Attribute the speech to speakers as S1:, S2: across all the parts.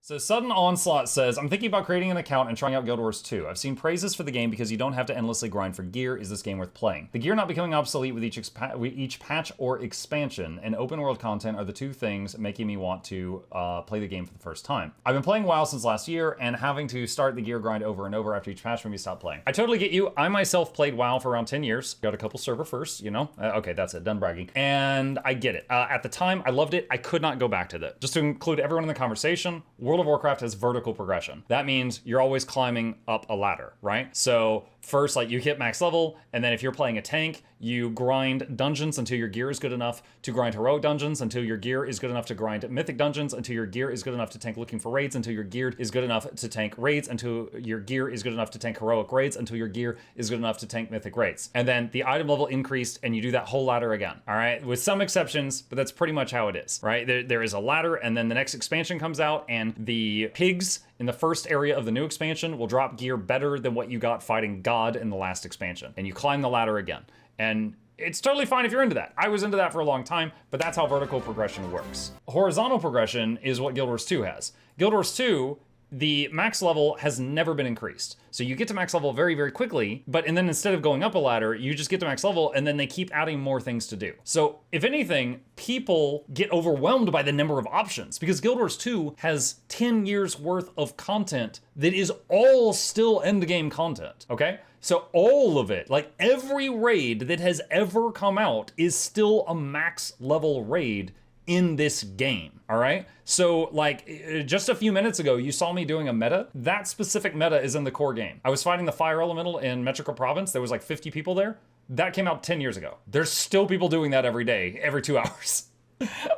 S1: So Sudden Onslaught says, I'm thinking about creating an account and trying out Guild Wars 2. I've seen praises for the game because you don't have to endlessly grind for gear. Is this game worth playing? The gear not becoming obsolete with each patch or expansion and open world content are the two things making me want to play the game for the first time. I've been playing WoW since last year, and having to start the gear grind over and over after each patch made me stop playing. I totally get you. I myself played WoW for around 10 years. Got a couple server firsts, you know? Okay, that's it. Done bragging. And I get it. At the time, I loved it. I could not go back to that. Just to include everyone in the conversation, World of Warcraft has vertical progression. That means you're always climbing up a ladder, right? So first, like, you hit max level, and then if you're playing a tank, you grind dungeons until your gear is good enough to grind heroic dungeons, until your gear is good enough to grind mythic dungeons, until your gear is good enough to tank looking for raids, until your gear is good enough to tank raids, until your gear is good enough to tank heroic raids, until your gear is good enough to tank mythic raids. And then the item level increased, and you do that whole ladder again, all right? With some exceptions, but that's pretty much how it is, right? There is a ladder, and then the next expansion comes out, and the pigs in the first area of the new expansion will drop gear better than what you got fighting God in the last expansion. And you climb the ladder again. And it's totally fine if you're into that. I was into that for a long time, but that's how vertical progression works. Horizontal progression is what Guild Wars 2 has. Guild Wars 2, the max level has never been increased. So you get to max level very, very quickly, and then instead of going up a ladder, you just get to max level, and then they keep adding more things to do. So if anything, people get overwhelmed by the number of options because Guild Wars 2 has 10 years worth of content that is all still end game content, okay? So all of it, like every raid that has ever come out is still a max level raid in this game, all right? So like just a few minutes ago, you saw me doing a meta. That specific meta is in the core game. I was fighting the Fire Elemental in Metrica Province. There was like 50 people there. That came out 10 years ago. There's still people doing that every day, every 2 hours.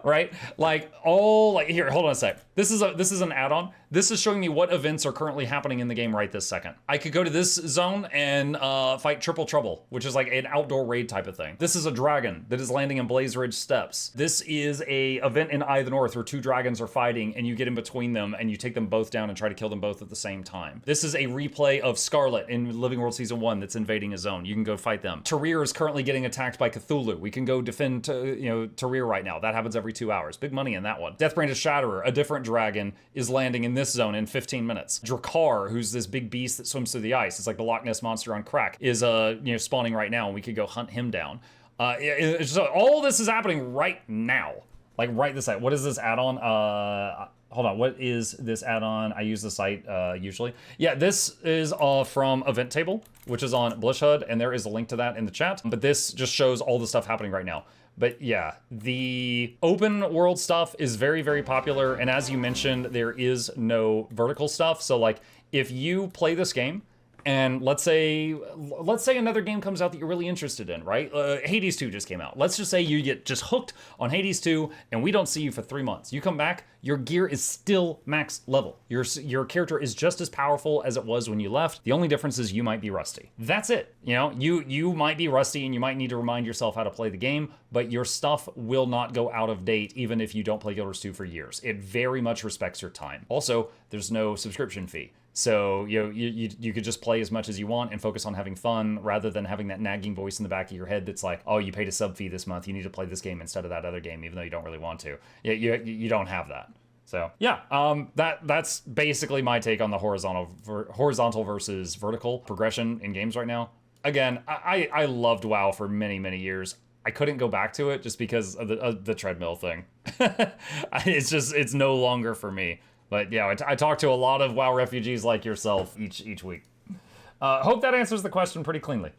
S1: Right? Like here, hold on a sec. This is an add-on. This is showing me what events are currently happening in the game right this second. I could go to this zone and fight Triple Trouble, which is like an outdoor raid type of thing. This is a dragon that is landing in Blaze Ridge Steppes. This is a event in Eye of the North where 2 dragons are fighting and you get in between them and you take them both down and try to kill them both at the same time. This is a replay of Scarlet in Living World Season 1 that's invading a zone. You can go fight them. Tyrir is currently getting attacked by Cthulhu. We can go defend Tyrir right now. That happens every 2 hours. Big money in that one. Deathbrand of Shatterer, a different dragon, is landing in this zone in 15 minutes. Drakkar, who's this big beast that swims through the ice, it's like the Loch Ness Monster on crack, is spawning right now, and we could go hunt him down. So all this is happening right now. Like right this site. What is this add-on? Hold on, what is this add-on? I use the site usually. Yeah, this is from Event Table, which is on Blishud, and there is a link to that in the chat. But this just shows all the stuff happening right now. But yeah, the open world stuff is very, very popular. And as you mentioned, there is no vertical stuff. So like, if you play this game, and let's say another game comes out that you're really interested in, right? Hades 2 just came out. Let's just say you get just hooked on Hades 2 and we don't see you for 3 months. You come back, your gear is still max level. Your character is just as powerful as it was when you left. The only difference is you might be rusty. That's it. You know, you might be rusty and you might need to remind yourself how to play the game, but your stuff will not go out of date even if you don't play Guild Wars 2 for years. It very much respects your time. Also, there's no subscription fee. So you could just play as much as you want and focus on having fun rather than having that nagging voice in the back of your head that's like, oh, you paid a sub fee this month, you need to play this game instead of that other game, even though you don't really want to. You don't have that. So yeah, that's basically my take on the horizontal versus vertical progression in games right now. Again, I loved WoW for many, many years. I couldn't go back to it just because of the treadmill thing. It's no longer for me. But yeah, I talk to a lot of WoW refugees like yourself each week. Hope that answers the question pretty cleanly.